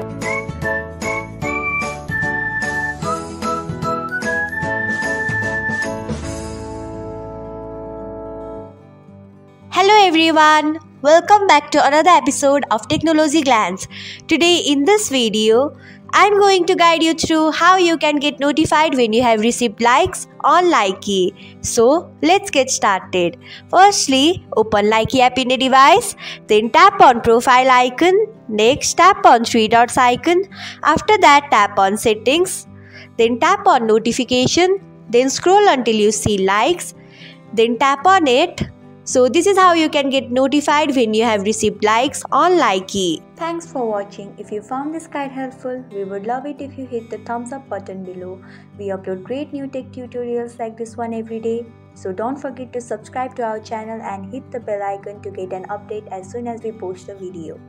Hello everyone, welcome back to another episode of Technologyglance. Today in this video, I'm going to guide you through how you can get notified when you have received likes on Likee. So let's get started. Firstly, open Likee app in a device, then tap on profile icon, next tap on three dots icon, after that tap on settings, then tap on notification, then scroll until you see likes, then tap on it. So this is how you can get notified when you have received likes on Likee. Thanks for watching. If you found this guide helpful, we would love it if you hit the thumbs up button below. We upload great new tech tutorials like this one every day. So don't forget to subscribe to our channel and hit the bell icon to get an update as soon as we post a video.